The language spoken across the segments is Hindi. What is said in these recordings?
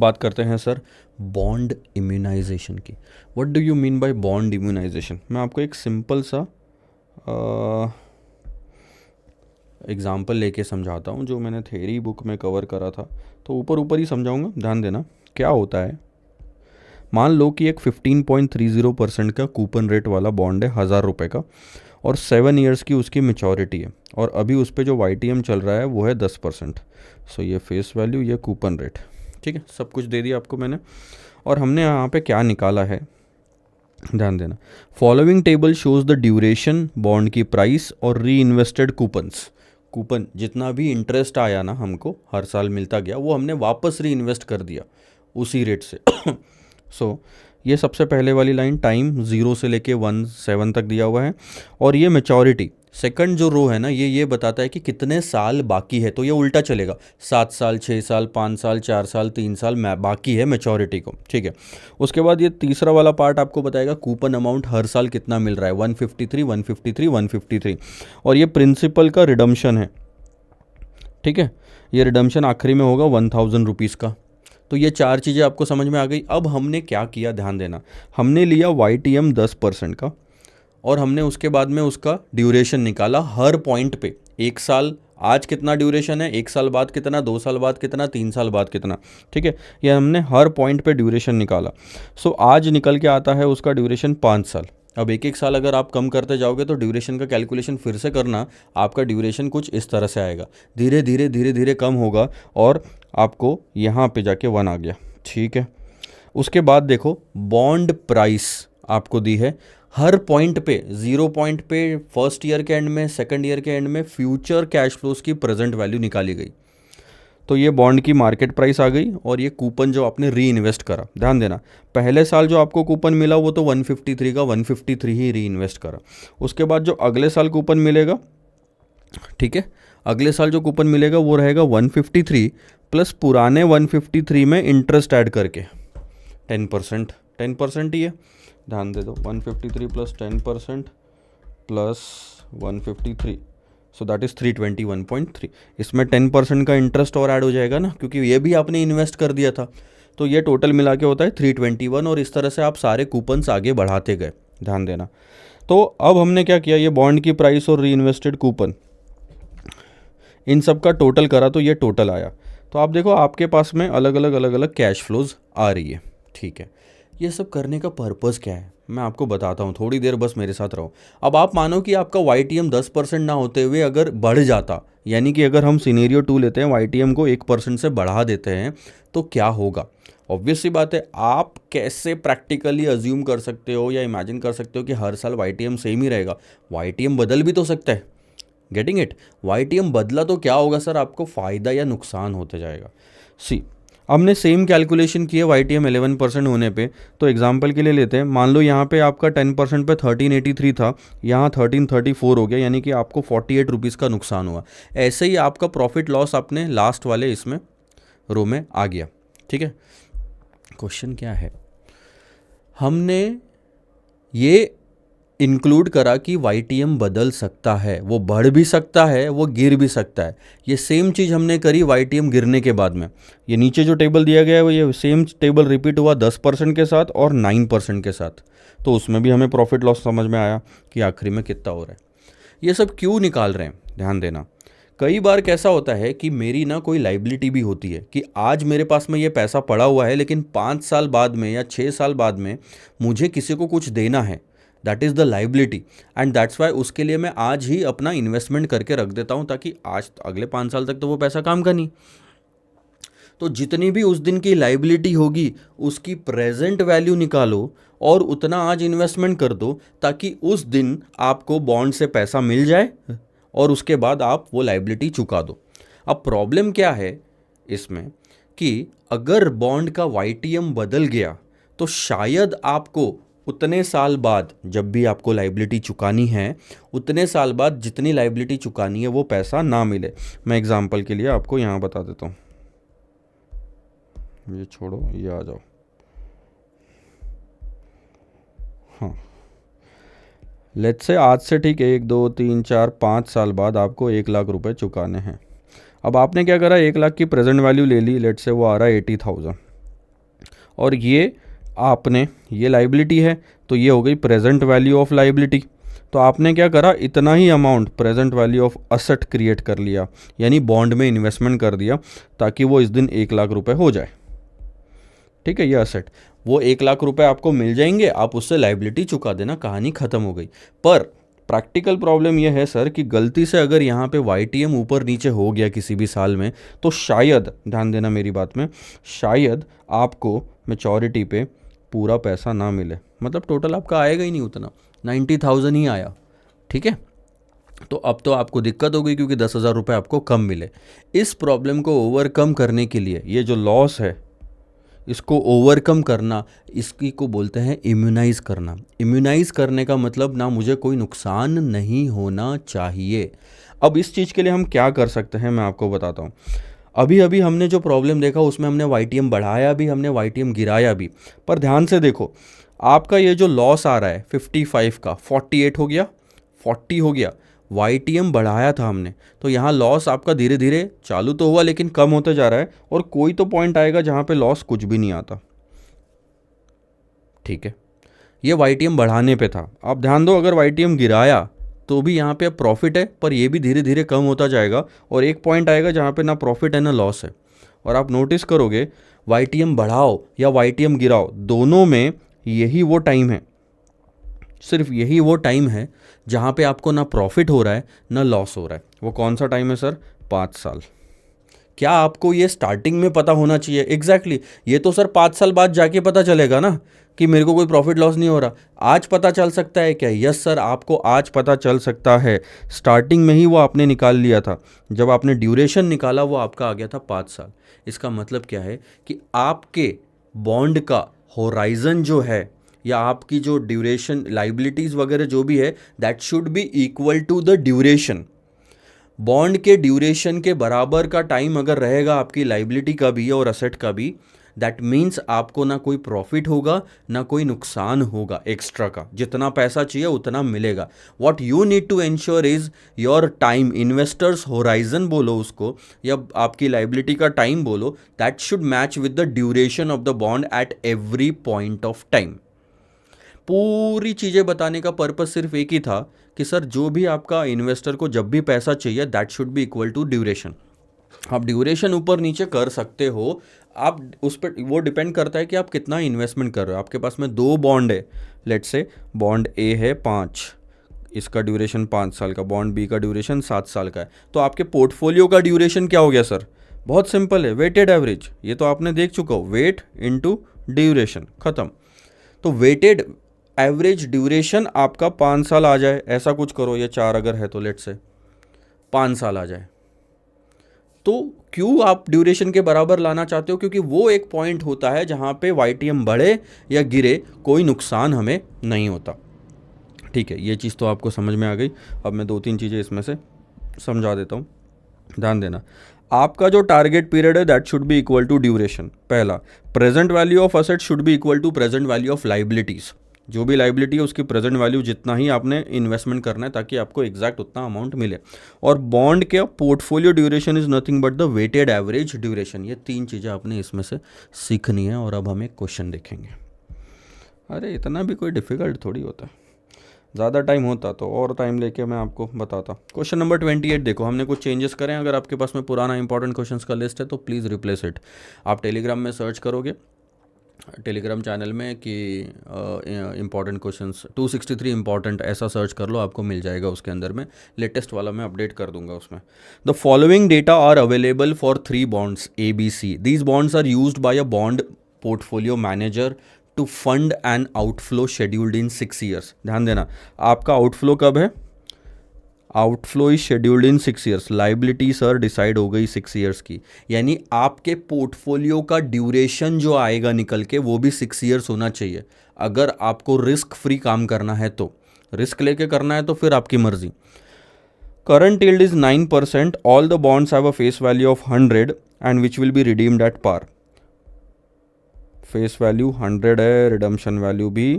बात करते हैं सर बॉन्ड इम्यूनाइजेशन की। What do you mean by bond immunisation? मैं आपको एक सिंपल सा एग्जाम्पल लेके समझाता हूँ जो मैंने थ्योरी बुक में कवर करा था। तो ऊपर ऊपर ही समझाऊंगा, ध्यान देना। क्या होता है, मान लो कि एक 15.30% का कूपन रेट वाला बॉन्ड है 1000 रुपये का, और 7 ईयर्स की उसकी मेचोरिटी है, और अभी उस पर जो YTM चल रहा है वो है 10%। सो ये फेस वैल्यू, ये कूपन रेट, ठीक है, सब कुछ दे दिया आपको मैंने। और हमने यहाँ पे क्या निकाला है, ध्यान देना। Following table shows the duration, bond की प्राइस और री इन्वेस्टेड कूपन्स। कूपन जितना भी इंटरेस्ट आया ना हमको हर साल मिलता गया, वो हमने वापस री इन्वेस्ट कर दिया उसी रेट से। सो ये सबसे पहले वाली लाइन, टाइम 0 से लेके 17 तक दिया हुआ है, और ये मेचोरिटी सेकंड जो रो है ना, ये बताता है कि कितने साल बाकी है। तो ये उल्टा चलेगा, 7 साल, 6 साल, 5 साल, 4 साल, 3 साल बाकी है मेचोरिटी को, ठीक है। उसके बाद ये तीसरा वाला पार्ट आपको बताएगा कूपन अमाउंट हर साल कितना मिल रहा है, 153, 153, 153, और ये प्रिंसिपल का रिडम्शन है, ठीक है। ये रिडम्शन आखिरी में होगा 1000 रुपीज़ का। तो ये चार चीज़ें आपको समझ में आ गई। अब हमने क्या किया, ध्यान देना। हमने लिया YTM 10% का, और हमने उसके बाद में उसका ड्यूरेशन निकाला हर पॉइंट पे। 1 साल आज कितना ड्यूरेशन है, 1 साल बाद कितना, 2 साल बाद कितना, 3 साल बाद कितना, ठीक है। ये हमने हर पॉइंट पे ड्यूरेशन निकाला। सो आज निकल के आता है उसका ड्यूरेशन 5 साल। अब एक एक साल अगर आप कम करते जाओगे तो ड्यूरेशन का कैलकुलेशन फिर से करना, आपका ड्यूरेशन कुछ इस तरह से आएगा, धीरे धीरे धीरे धीरे कम होगा, और आपको यहाँ पे जाके 1 आ गया, ठीक है। उसके बाद देखो बॉन्ड प्राइस आपको दी है हर पॉइंट पे, 0 पॉइंट पे फर्स्ट ईयर के एंड में, सेकंड ईयर के एंड में फ्यूचर कैश फ्लोज की प्रेजेंट वैल्यू निकाली गई। तो ये बॉन्ड की मार्केट प्राइस आ गई, और ये कूपन जो आपने री इन्वेस्ट करा, ध्यान देना। पहले साल जो आपको कूपन मिला वो तो 153 का 153 ही री इन्वेस्ट करा। उसके बाद जो अगले साल कूपन मिलेगा, ठीक है, अगले साल जो कूपन मिलेगा वो रहेगा 153 प्लस पुराने 153 में इंटरेस्ट ऐड करके 10%, 10% ही है, ध्यान दे दो। 153 plus 10% plus 153, so that is 321.3। इसमें 10% का इंटरेस्ट और ऐड हो जाएगा ना, क्योंकि ये भी आपने इन्वेस्ट कर दिया था। तो ये टोटल मिला के होता है 321, और इस तरह से आप सारे कूपन्स आगे बढ़ाते गए, ध्यान देना। तो अब हमने क्या किया, ये बॉन्ड की प्राइस और री इन्वेस्टेड कूपन, इन सब का टोटल करा, तो ये टोटल आया। तो आप देखो आपके पास में अलग अलग कैश फ्लोज आ रही है, ठीक है। ये सब करने का पर्पज़ क्या है मैं आपको बताता हूँ, थोड़ी देर बस मेरे साथ रहो। अब आप मानो कि आपका YTM 10% ना होते हुए अगर बढ़ जाता, यानी कि अगर हम सिनेरियो 2 लेते हैं, YTM को 1% से बढ़ा देते हैं, तो क्या होगा। ऑब्वियस सी बात है, आप कैसे प्रैक्टिकली अज्यूम कर सकते हो या इमेजिन कर सकते हो कि हर साल YTM सेम ही रहेगा। YTM बदल भी तो सकता है, गेटिंग इट। YTM बदला तो क्या होगा सर, आपको फ़ायदा या नुकसान होते जाएगा। सी हमने सेम कैलकुलेशन की है YTM 11% होने पे। तो एग्जांपल के लिए लेते हैं, मान लो यहाँ पे आपका 10% पे 1383 था, यहाँ 1334 हो गया, यानी कि आपको 48 रुपीज़ का नुकसान हुआ। ऐसे ही आपका प्रॉफिट लॉस अपने लास्ट वाले इसमें रो में आ गया, ठीक है। क्वेश्चन क्या है, हमने ये इंक्लूड करा कि YTM बदल सकता है, वो बढ़ भी सकता है, वो गिर भी सकता है। ये सेम चीज़ हमने करी YTM गिरने के बाद में। ये नीचे जो टेबल दिया गया है वो ये सेम टेबल रिपीट हुआ 10% के साथ और 9% के साथ। तो उसमें भी हमें प्रॉफिट लॉस समझ में आया कि आखिरी में कितना हो रहा है। ये सब क्यों निकाल रहे हैं, ध्यान देना। कई बार कैसा होता है कि मेरी ना कोई लाइबिलिटी भी होती है कि आज मेरे पास में ये पैसा पड़ा हुआ है, लेकिन 5 साल बाद में या 6 साल बाद में मुझे किसी को कुछ देना है। That is the liability, and that's why उसके लिए मैं आज ही अपना इन्वेस्टमेंट करके रख देता हूँ, ताकि आज अगले 5 साल तक तो वो पैसा काम का नहीं। तो जितनी भी उस दिन की लाइबिलिटी होगी उसकी प्रेजेंट वैल्यू निकालो और उतना आज इन्वेस्टमेंट कर दो, ताकि उस दिन आपको बॉन्ड से पैसा मिल जाए और उसके बाद आप वो लाइबिलिटी चुका दो। अब प्रॉब्लम क्या है इसमें कि अगर बॉन्ड का YTM बदल गया तो शायद आपको उतने साल बाद, जब भी आपको लाइबिलिटी चुकानी है, उतने साल बाद जितनी लाइबिलिटी चुकानी है वो पैसा ना मिले। मैं एग्जांपल के लिए आपको यहाँ बता देता हूँ, ये छोड़ो, ये आ जाओ। हाँ, लेट्स से आज से ठीक 1 2 3 4 5 साल बाद आपको 1 लाख रुपए चुकाने हैं। अब आपने क्या करा, 1 लाख की प्रेजेंट वैल्यू ले ली, लेट्स से वो आ रहा है 80,000, और ये आपने, ये लाइबिलिटी है तो ये हो गई प्रेजेंट वैल्यू ऑफ लाइबिलिटी। तो आपने क्या करा, इतना ही amount present value of asset create कर लिया, यानी बॉन्ड में इन्वेस्टमेंट कर दिया ताकि वो इस दिन 1 लाख रुपए हो जाए। ठीक है, ये असेट, वो 1 लाख रुपए आपको मिल जाएंगे, आप उससे लाइबिलिटी चुका देना, कहानी खत्म हो गई। पर प्रैक्टिकल प्रॉब्लम यह है सर कि गलती से अगर यहाँ पे YTM ऊपर नीचे हो गया किसी भी साल में, तो शायद, ध्यान देना मेरी बात में, शायद आपको मैच्योरिटी पे पूरा पैसा ना मिले, मतलब टोटल आपका आएगा ही नहीं उतना, 90,000 ही आया। ठीक है, तो अब तो आपको दिक्कत हो गई क्योंकि 10,000 रुपये आपको कम मिले। इस प्रॉब्लम को ओवरकम करने के लिए, ये जो लॉस है इसको ओवरकम करना, इसकी को बोलते हैं इम्यूनाइज करना। इम्यूनाइज करने का मतलब ना, मुझे कोई नुकसान नहीं होना चाहिए। अब इस चीज़ के लिए हम क्या कर सकते हैं मैं आपको बताता हूँ। अभी अभी हमने जो प्रॉब्लम देखा उसमें हमने YTM बढ़ाया भी, हमने YTM गिराया भी, पर ध्यान से देखो आपका ये जो लॉस आ रहा है 55 का 48 हो गया, 40 हो गया, YTM बढ़ाया था हमने, तो यहाँ लॉस आपका धीरे धीरे चालू तो हुआ लेकिन कम होते जा रहा है, और कोई तो पॉइंट आएगा जहाँ पे लॉस कुछ भी नहीं आता। ठीक है, ये YTM बढ़ाने पे था। आप ध्यान दो, अगर YTM गिराया तो भी यहाँ पे प्रॉफिट है, पर ये भी धीरे धीरे कम होता जाएगा, और एक पॉइंट आएगा जहाँ पे ना प्रॉफिट है ना लॉस है। और आप नोटिस करोगे YTM बढ़ाओ या YTM गिराओ, दोनों में यही वो टाइम है, सिर्फ यही वो टाइम है जहाँ पे आपको ना प्रॉफिट हो रहा है ना लॉस हो रहा है। वो कौन सा टाइम है सर? 5 साल। क्या आपको ये स्टार्टिंग में पता होना चाहिए? एग्जैक्टली ये तो सर 5 साल बाद जाके पता चलेगा ना कि मेरे को कोई प्रॉफिट लॉस नहीं हो रहा। आज पता चल सकता है क्या? यस सर, आपको आज पता चल सकता है। स्टार्टिंग में ही वो आपने निकाल लिया था, जब आपने ड्यूरेशन निकाला वो आपका आ गया था 5 साल। इसका मतलब क्या है कि आपके बॉन्ड का होराइजन जो है, या आपकी जो ड्यूरेशन लाइबिलिटीज़ वगैरह जो भी है, that should be equal to the duration. Bond के ड्यूरेशन के बराबर का टाइम अगर रहेगा आपकी लाइबिलिटी का भी और असेट का भी, दैट मीन्स आपको ना कोई प्रॉफिट होगा ना कोई नुकसान होगा। एक्स्ट्रा का जितना पैसा चाहिए उतना मिलेगा। What you need to ensure is your time, investors horizon बोलो उसको, या आपकी लाइबिलिटी का टाइम बोलो, that should match with the duration of the bond at every point of time. पूरी चीज़ें बताने का पर्पस सिर्फ एक ही था कि सर जो भी आपका इन्वेस्टर को जब भी पैसा चाहिए, that should be equal to duration. आप ड्यूरेशन ऊपर नीचे कर सकते हो, आप उस पर, वो डिपेंड करता है कि आप कितना इन्वेस्टमेंट कर रहे हो। आपके पास में 2 बॉन्ड है, लेट्स से बॉन्ड ए है 5, इसका ड्यूरेशन 5 साल का, बॉन्ड बी का ड्यूरेशन 7 साल का है, तो आपके पोर्टफोलियो का ड्यूरेशन क्या हो गया सर? बहुत सिंपल है, वेटेड एवरेज। ये तो आपने देख चुका हो, वेट इंटू ड्यूरेशन, खत्म। तो वेटेड एवरेज ड्यूरेशन आपका 5 साल आ जाए, ऐसा कुछ करो, या 4 अगर है तो लेट से 5 साल आ जाए। तो क्यों आप ड्यूरेशन के बराबर लाना चाहते हो? क्योंकि वो एक पॉइंट होता है जहाँ पे YTM बढ़े या गिरे कोई नुकसान हमें नहीं होता। ठीक है, ये चीज़ तो आपको समझ में आ गई। अब मैं 2-3 चीज़ें इसमें से समझा देता हूँ, ध्यान देना। आपका जो टारगेट पीरियड है that should be equal to duration. पहला, present value of asset should be equal to present value of liabilities. जो भी लाइबिलिटी है उसकी प्रेजेंट वैल्यू जितना ही आपने इन्वेस्टमेंट करना है ताकि आपको एग्जैक्ट उतना अमाउंट मिले। और बॉन्ड के portfolio duration is nothing but the weighted average duration. ये 3 चीज़ें आपने इसमें से सीखनी है। और अब हम एक क्वेश्चन देखेंगे। अरे इतना भी कोई डिफ़िकल्ट थोड़ी होता है, ज़्यादा टाइम होता तो और टाइम लेके मैं आपको बताता। क्वेश्चन नंबर 28 देखो, हमने कुछ चेंजेस करें। अगर आपके पास में पुराना इंपॉर्टेंट क्वेश्चंस का लिस्ट है तो प्लीज़ रिप्लेस इट। आप टेलीग्राम में सर्च करोगे, टेलीग्राम चैनल में कि इंपॉर्टेंट क्वेश्चंस 263 इंपॉर्टेंट ऐसा सर्च कर लो, आपको मिल जाएगा। उसके अंदर में लेटेस्ट वाला मैं अपडेट कर दूंगा उसमें। The following data are available for 3 bonds ABC। These bonds are used by a bond portfolio manager to fund an outflow scheduled in 6 years. ध्यान देना, आपका आउटफ्लो कब है? Outflow is scheduled in 6 years. Liability sir decide हो गई 6 ईयर्स की, यानी आपके पोर्टफोलियो का ड्यूरेशन जो आएगा निकल के वो भी 6 ईयर्स होना चाहिए। अगर आपको रिस्क फ्री काम करना है तो, रिस्क लेके करना है तो फिर आपकी मर्जी। Current yield is 9%। All the bonds have a face value of 100 and which will be redeemed at par. Face value 100 है, रिडम्पशन वैल्यू भी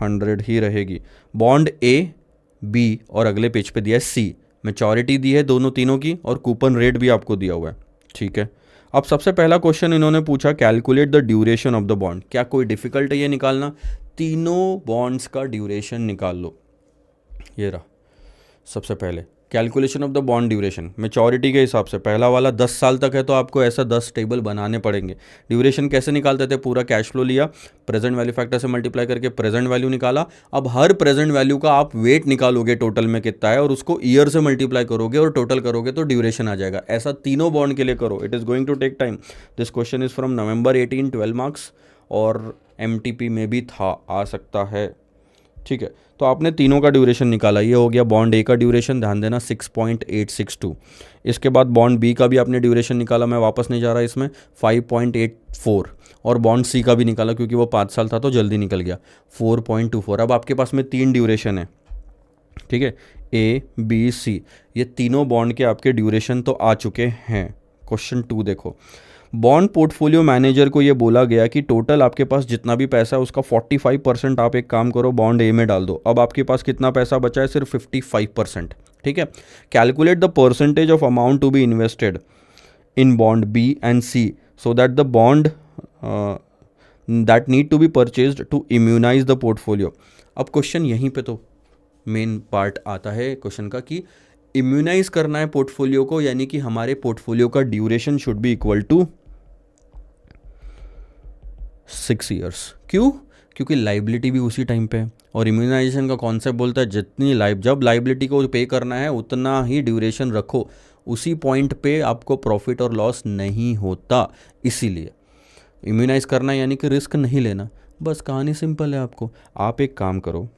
100 ही रहेगी। बॉन्ड A, B और अगले पेज पे दिया है C। मैच्योरिटी दी है दोनों तीनों की और कूपन रेट भी आपको दिया हुआ है। ठीक है, अब सबसे पहला क्वेश्चन इन्होंने पूछा, calculate the duration of the bond. क्या कोई डिफिकल्ट है ये निकालना? तीनों बॉन्ड्स का ड्यूरेशन निकाल लो। ये रहा सबसे पहले calculation of the bond duration, maturity के हिसाब से। पहला वाला 10 साल तक है तो आपको ऐसा 10 टेबल बनाने पड़ेंगे। ड्यूरेशन कैसे निकालते थे? पूरा कैश फ्लो लिया, प्रेजेंट वैल्यू फैक्टर से मल्टीप्लाई करके प्रेजेंट वैल्यू निकाला। अब हर प्रेजेंट वैल्यू का आप वेट निकालोगे टोटल में कितना है, और उसको ईयर से मल्टीप्लाई करोगे और टोटल करोगे तो ड्यूरेशन आ जाएगा। ऐसा तीनों बॉन्ड के लिए करो। It is going to take time. This question is from November 18, 12 marks, और MTP में भी था, आ सकता है। ठीक है, तो आपने तीनों का ड्यूरेशन निकाला। ये हो गया बॉन्ड ए का ड्यूरेशन, ध्यान देना 6.862। इसके बाद बॉन्ड बी का भी आपने ड्यूरेशन निकाला, मैं वापस नहीं जा रहा इसमें, 5.84। और बॉन्ड सी का भी निकाला क्योंकि वो 5 साल था तो जल्दी निकल गया, 4.24। अब आपके पास में 3 ड्यूरेशन है। ठीक है, A, B, C, ये तीनों बॉन्ड के आपके ड्यूरेशन तो आ चुके हैं। क्वेश्चन 2 देखो, बॉन्ड पोर्टफोलियो मैनेजर को ये बोला गया कि टोटल आपके पास जितना भी पैसा है उसका 45% आप एक काम करो बॉन्ड ए में डाल दो। अब आपके पास कितना पैसा बचा है? सिर्फ 55%। ठीक है, calculate the percentage of amount to be invested in bond B and C so that the bond that need to be purchased to immunise the portfolio. अब क्वेश्चन यहीं पे तो मेन पार्ट आता है क्वेश्चन का कि इम्यूनाइज करना है पोर्टफोलियो को, यानी कि हमारे पोर्टफोलियो का duration should be equal to 6 years. क्यों? क्योंकि लाइबिलिटी भी उसी टाइम पे है, और इम्यूनाइजेशन का कॉन्सेप्ट बोलता है जब लाइबिलिटी को पे करना है उतना ही ड्यूरेशन रखो, उसी पॉइंट पे आपको प्रॉफिट और लॉस नहीं होता। इसीलिए इम्यूनाइज करना यानी कि रिस्क नहीं लेना। बस कहानी सिंपल है। आपको आप एक काम करो,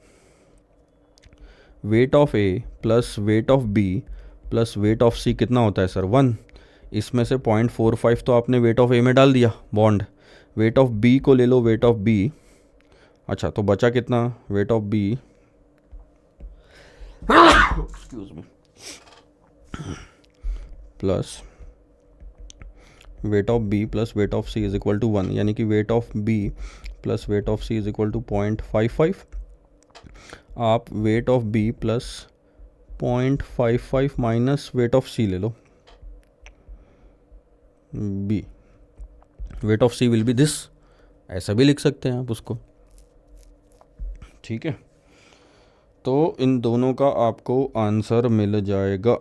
weight of A plus weight of B plus weight of C कितना होता है सर? 1। इसमें से 0.45 तो आपने वेट ऑफ ए में डाल दिया बॉन्ड, वेट ऑफ बी को ले लो, वेट ऑफ बी। अच्छा, तो बचा कितना? Weight of B excuse me plus weight of B plus weight of C is equal to 1, यानी कि weight of B plus weight of C is equal to 0.55। आप weight of B plus 0.55 minus weight of C ले लो, B, weight of C will be this. ऐसा भी लिख सकते हैं आप उसको। ठीक है, तो इन दोनों का आपको आंसर मिल जाएगा।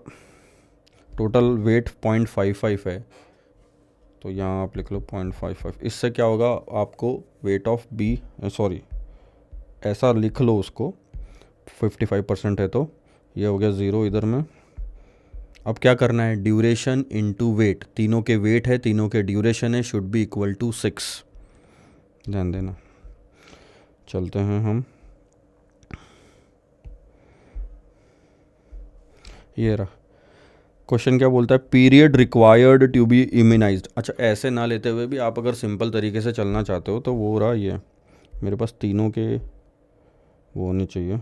टोटल वेट 0.55 है, तो यहाँ आप लिख लो 0.55। इससे क्या होगा, आपको वेट ऑफ बी, सॉरी ऐसा लिख लो उसको, 55% है तो ये हो गया 0 इधर में। अब क्या करना है? ड्यूरेशन इनटू वेट, तीनों के वेट है, तीनों के ड्यूरेशन है, शुड बी इक्वल टू 6। ध्यान देना। चलते हैं हम, ये रहा क्वेश्चन। क्या बोलता है? Period required to be immunised. अच्छा, ऐसे ना लेते हुए भी आप अगर सिंपल तरीके से चलना चाहते हो तो वो रहा ये, मेरे पास तीनों के वो होने चाहिए।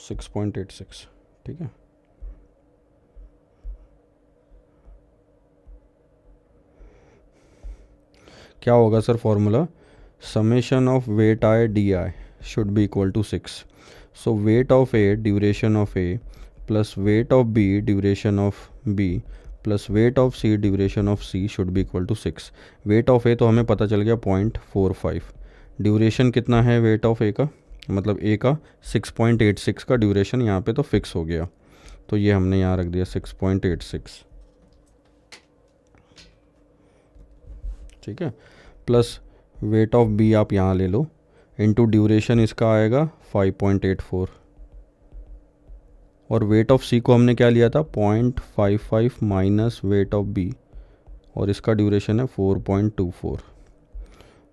$6.86। ठीक है, क्या होगा sir formula? Summation of weight I D I should be equal to 6। So weight of A duration of A plus weight of B duration of B plus weight of C duration of C should be equal to 6। Weight of A तो हमें पता चल गया 0.45। ड्यूरेशन कितना है वेट ऑफ ए का, मतलब ए का 6.86 का ड्यूरेशन यहाँ पे तो फिक्स हो गया, तो ये हमने यहाँ रख दिया 6.86। ठीक है, प्लस वेट ऑफ बी आप यहाँ ले लो, इनटू ड्यूरेशन इसका आएगा 5.84, और वेट ऑफ सी को हमने क्या लिया था? 0.55 माइनस वेट ऑफ बी, और इसका ड्यूरेशन है 4.24,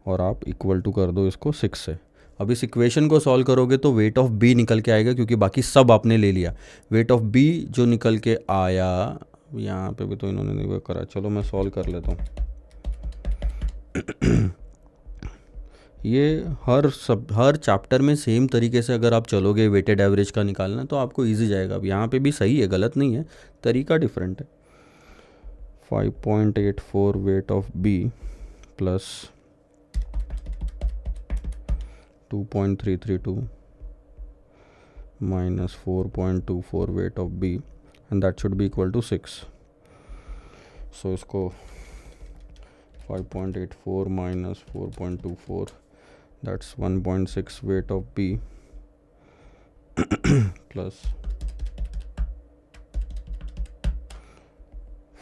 और आप इक्वल टू कर दो इसको 6 से। अब इस इक्वेशन को सॉल्व करोगे तो वेट ऑफ बी निकल के आएगा, क्योंकि बाकी सब आपने ले लिया। वेट ऑफ बी जो निकल के आया, यहाँ पे भी तो इन्होंने नहीं करा, चलो मैं सॉल्व कर लेता हूँ। ये हर चैप्टर में सेम तरीके से अगर आप चलोगे वेटेड एवरेज का निकालना तो आपको इजी जाएगा। अब यहाँ पे भी सही है, गलत नहीं है, तरीका डिफरेंट है। 5.84 weight of B plus 2.332 minus 4.24 weight of B and that should be equal to 6. So इसको 5.84 minus 4.24, that's 1.6 weight of B plus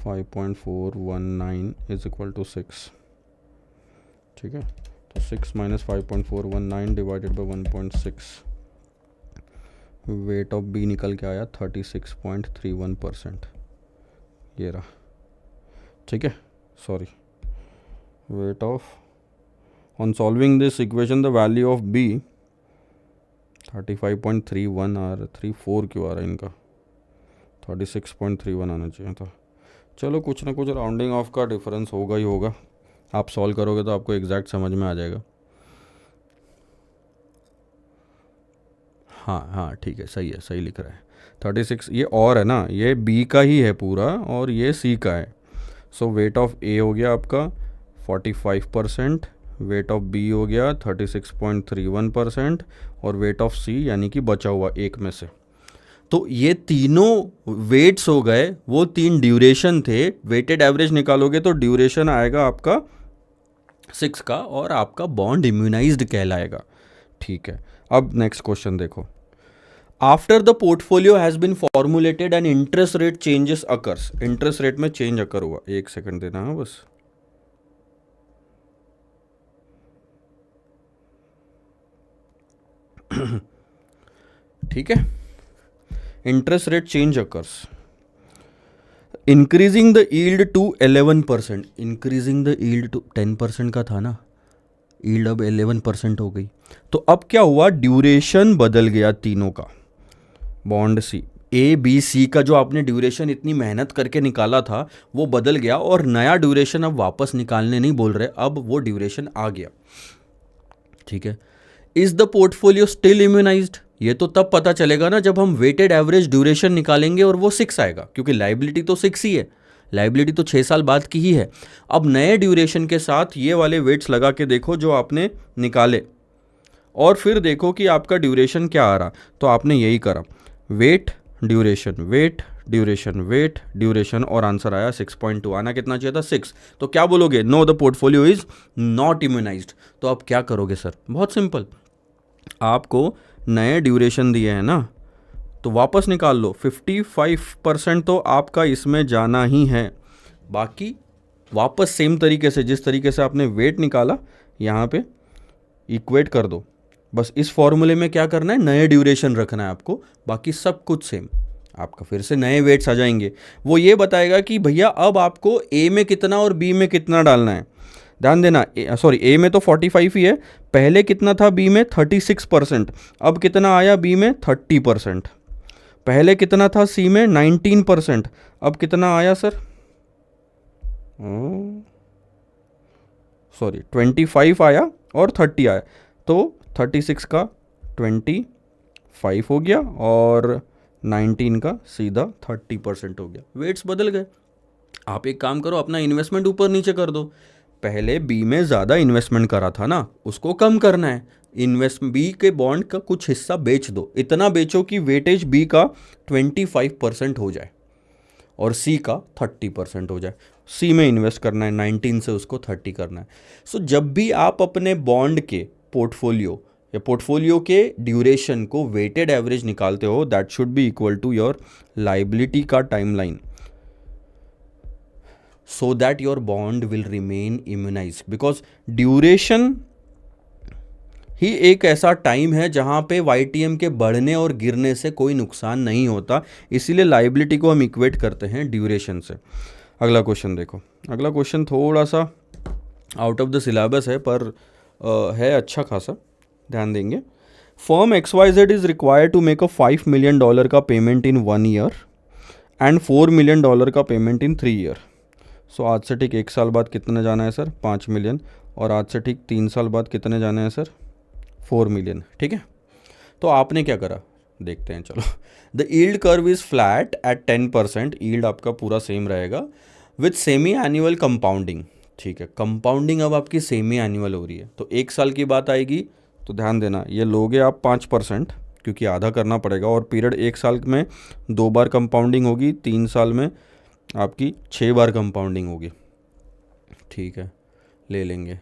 5.419 is equal to 6. ठीक है, तो 6 minus 5.419 divided by 1.6, weight of B निकल के आया 36.31%. ये रहा. ठीक है, sorry, weight of, on solving this equation the value of B 35.31 आ रहा, 34 क्यों आ रहा है इनका, 36.31 आना चाहिए था. चलो कुछ ना कुछ राउंडिंग ऑफ का डिफरेंस होगा ही होगा. आप सॉल्व करोगे तो आपको एग्जैक्ट समझ में आ जाएगा. हाँ ठीक है, सही है, सही लिख रहा है. 36 ये और है ना, ये बी का ही है पूरा और ये सी का है. सो वेट ऑफ ए हो गया आपका 45%, वेट ऑफ बी हो गया 36.31% और वेट ऑफ सी यानी कि बचा हुआ एक में से. तो ये तीनों वेट्स हो गए, वो 3 ड्यूरेशन थे. वेटेड एवरेज निकालोगे तो ड्यूरेशन आएगा आपका 6 का और आपका बॉन्ड इम्यूनाइज्ड कहलाएगा. ठीक है, अब नेक्स्ट क्वेश्चन देखो. After the portfolio has been formulated and interest rate changes occurs. Interest rate में चेंज अकर हुआ, एक सेकंड देना है बस. ठीक है, interest rate change occurs. Increasing the yield to 11%. Increasing the yield to 10% का था ना, यील्ड अब 11% हो गई. तो अब क्या हुआ, ड्यूरेशन बदल गया तीनों का. Bond C, A B C का जो आपने ड्यूरेशन इतनी मेहनत करके निकाला था वो बदल गया और नया ड्यूरेशन अब वापस निकालने नहीं बोल रहे, अब वो ड्यूरेशन आ गया. ठीक है, is the portfolio still immunised. ये तो तब पता चलेगा ना जब हम वेटेड एवरेज ड्यूरेशन निकालेंगे और वो 6 आएगा, क्योंकि लाइबिलिटी तो 6 ही है, लाइबिलिटी तो 6 साल बाद की ही है. अब नए ड्यूरेशन के साथ ये वाले वेट्स लगा के देखो जो आपने निकाले और फिर देखो कि आपका ड्यूरेशन क्या आ रहा. तो आपने यही करा, weight duration, weight duration, weight duration और आंसर आया 6.2. आना कितना चाहिए था, 6. तो क्या बोलोगे, know the portfolio is not immunised. तो अब क्या करोगे सर, बहुत सिंपल, आपको नए ड्यूरेशन दिए हैं ना तो वापस निकाल लो. 55% तो आपका इसमें जाना ही है, बाकी वापस सेम तरीके से जिस तरीके से आपने वेट निकाला यहाँ पे इक्वेट कर दो. बस इस फॉर्मूले में क्या करना है, नए ड्यूरेशन रखना है आपको, बाकी सब कुछ सेम. आपका फिर से नए वेट्स आ जाएंगे, वो ये बताएगा कि भैया अब आपको ए में कितना और बी में कितना डालना है. ध्यान देना, सॉरी ए में तो 45 ही है, पहले कितना था बी में 36%, अब कितना आया बी में 30%. पहले कितना था सी में 19%, अब कितना आया सर, सॉरी 25 आया और 30 आया, तो 36 का 25 हो गया और 19 का सीधा 30% हो गया. वेट्स बदल गए. आप एक काम करो, अपना इन्वेस्टमेंट ऊपर नीचे कर दो. पहले बी में ज़्यादा इन्वेस्टमेंट करा था ना, उसको कम करना है. बी के बॉन्ड का कुछ हिस्सा बेच दो, इतना बेचो कि वेटेज बी का 25% हो जाए और सी का 30% हो जाए. सी में इन्वेस्ट करना है, 19 से उसको 30 करना है. सो जब भी आप अपने बॉन्ड के पोर्टफोलियो या पोर्टफोलियो के ड्यूरेशन को वेटेड एवरेज निकालते हो, that should be equal to your liability का timeline, so that your bond will remain immunized. because duration ही एक ऐसा टाइम है जहां पे YTM के बढ़ने और गिरने से कोई नुकसान नहीं होता, इसीलिए लाइबिलिटी को हम इक्वेट करते हैं ड्यूरेशन से. अगला क्वेश्चन देखो. अगला क्वेश्चन थोड़ा सा आउट ऑफ द सिलेबस है पर है अच्छा खासा, ध्यान देंगे. Firm XYZ is required to make a $5 million का payment in 1 year and $4 million का पेमेंट इन 3 year. सो आज से ठीक 1 साल बाद कितने जाना है सर, 5 million, और आज से ठीक 3 साल बाद कितने जाने हैं सर, 4 million. ठीक है, तो आपने क्या करा देखते हैं, चलो. The yield curve is flat at 10%. Yield आपका पूरा सेम रहेगा विथ सेमी एनुअल कंपाउंडिंग. ठीक है, कंपाउंडिंग अब आपकी सेमी एनुअल हो रही है, तो 1 साल की बात आएगी तो ध्यान देना, ये लोगे आप 5%, क्योंकि आधा करना पड़ेगा, और पीरियड 1 साल में 2 बार कंपाउंडिंग होगी, 3 साल में आपकी 6 बार कंपाउंडिंग होगी। ठीक है, ले लेंगे।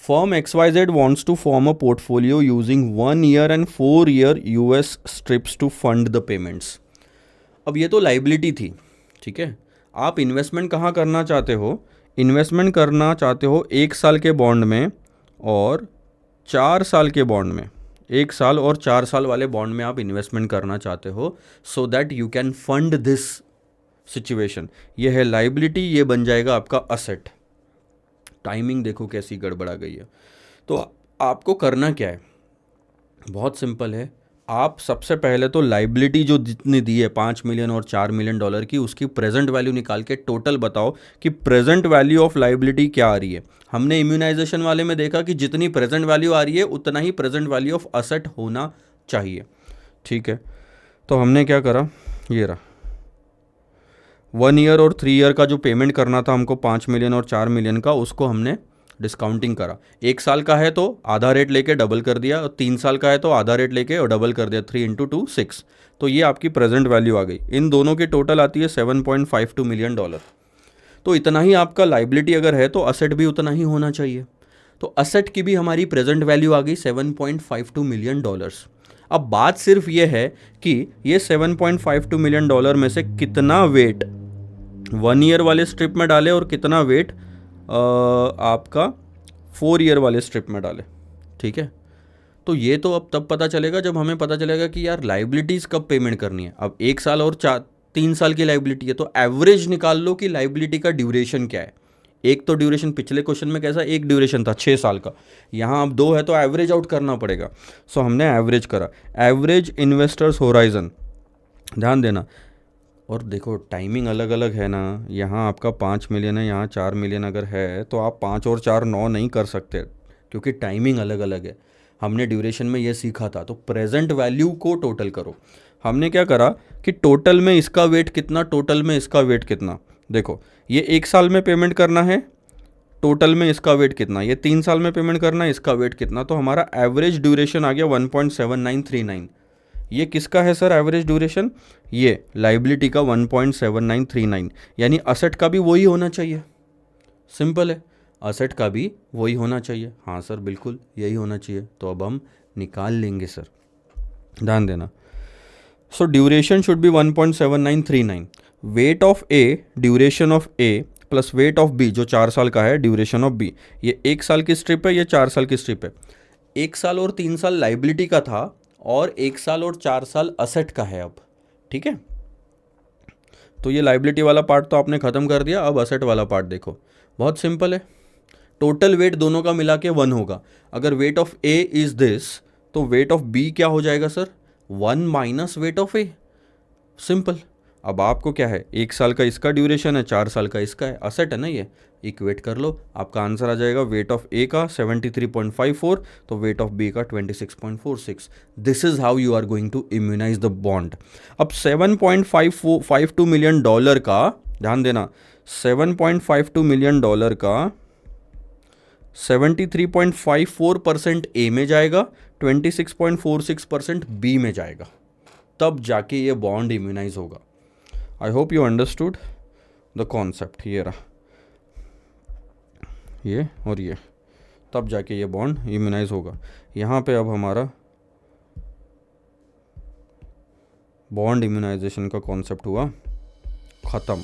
Firm XYZ wants to form a portfolio using 1 year and 4 year US strips to fund the payments। अब ये तो लाइबिलिटी थी, ठीक है। आप इन्वेस्टमेंट कहाँ करना चाहते हो? इन्वेस्टमेंट करना चाहते हो 1 साल के बॉन्ड में और 4 साल के बॉन्ड में। 1 साल और 4 साल वाले बॉन्ड में आप इन्वेस्टमेंट करना चाहते हो, so that you can fund this situation. ये है लाइबिलिटी, ये बन जाएगा आपका असेट। टाइमिंग देखो कैसी गड़बड़ा गई है। तो आपको करना क्या है? बहुत सिंपल है। आप सबसे पहले तो लाइबिलिटी जो जितनी दी है 5 मिलियन और 4 मिलियन डॉलर की, उसकी प्रेजेंट वैल्यू निकाल के टोटल बताओ कि प्रेजेंट वैल्यू ऑफ लाइबिलिटी क्या आ रही है। हमने इम्यूनाइजेशन वाले में देखा कि जितनी प्रेजेंट वैल्यू आ रही है उतना ही प्रेजेंट वैल्यू ऑफ असेट होना चाहिए। ठीक है, तो हमने क्या करा, ये रहा 1 ईयर और 3 ईयर का जो पेमेंट करना था हमको 5 मिलियन और 4 मिलियन का, उसको हमने डिस्काउंटिंग करा। 1 साल का है तो आधा रेट लेके डबल कर दिया, और 3 साल का है तो आधा रेट लेके और डबल कर दिया, 3 × 2 6। तो ये आपकी प्रेजेंट वैल्यू आ गई। इन दोनों की टोटल आती है $7.52 मिलियन। तो इतना ही आपका लाइबिलिटी अगर है तो असेट भी उतना ही होना चाहिए। तो असेट की भी हमारी प्रेजेंट वैल्यू आ गई $7.52 मिलियन। अब बात सिर्फ ये है कि ये $7.52 मिलियन में से कितना वेट 1 ईयर वाले स्ट्रिप में डाले और कितना वेट आपका 4 ईयर वाले स्ट्रिप में डाले। ठीक है, तो ये तो अब तब पता चलेगा जब हमें पता चलेगा कि यार लाइबिलिटीज़ कब पेमेंट करनी है। अब 1 साल और 3 साल की लाइबिलिटी है, तो एवरेज निकाल लो कि लाइबिलिटी का ड्यूरेशन क्या है। एक तो ड्यूरेशन पिछले क्वेश्चन में कैसा, एक ड्यूरेशन था 6 साल का, यहाँ अब 2 है तो एवरेज आउट करना पड़ेगा। सो हमने एवरेज करा, एवरेज इन्वेस्टर्स होराइजन। ध्यान देना, और देखो टाइमिंग अलग अलग है ना, यहाँ आपका 5 मिलियन है, यहाँ 4 मिलियन अगर है तो आप 5 और 4 9 नहीं कर सकते, क्योंकि टाइमिंग अलग अलग है। हमने ड्यूरेशन में ये सीखा था। तो प्रेजेंट वैल्यू को टोटल करो। हमने क्या करा कि टोटल में इसका वेट कितना, टोटल में इसका वेट कितना। देखो ये 1 साल में पेमेंट करना है, टोटल में इसका वेट कितना, ये 3 साल में पेमेंट करना है, इसका वेट कितना। तो हमारा एवरेज ड्यूरेशन आ गया 1.7939। ये किसका है सर एवरेज ड्यूरेशन? ये लाइबिलिटी का 1.7939, यानी असेट का भी वही होना चाहिए। सिंपल है, असेट का भी वही होना चाहिए। हाँ सर बिल्कुल यही होना चाहिए। तो अब हम निकाल लेंगे सर, ध्यान देना। So duration should be 1.7939। Weight of A, duration of A plus weight of B, जो 4 साल का है, ड्यूरेशन ऑफ बी। ये 1 साल की स्ट्रिप है, ये 4 साल की स्ट्रिप है। 1 साल और 3 साल लाइबिलिटी का था और 1 साल और 4 साल असेट का है अब। ठीक है, तो ये लाइबिलिटी वाला पार्ट तो आपने ख़त्म कर दिया। अब असेट वाला पार्ट देखो, बहुत सिंपल है। टोटल वेट दोनों का मिला के 1 होगा। अगर wait of A is this, तो वेट ऑफ बी क्या हो जाएगा sir? 1 minus weight of A. Simple. अब आपको क्या है, 1 साल का इसका ड्यूरेशन है, 4 साल का इसका है, असेट है ना ये, इक्वेट कर लो। आपका आंसर आ जाएगा वेट ऑफ ए का 73.54, तो वेट ऑफ बी का 26.46। This is how you are going to immunise the bond. अब $7.52 मिलियन का, ध्यान देना, $7.52 मिलियन का 73.54% ए में जाएगा, 26.46% बी में जाएगा, तब जाके ये बॉन्ड इम्यूनाइज होगा। I hope you understood the concept. ये रहा, ये और ये, तब जाके ये बॉन्ड इम्यूनाइज होगा। यहाँ पे अब हमारा बॉन्ड इम्यूनाइजेशन का कॉन्सेप्ट हुआ ख़त्म।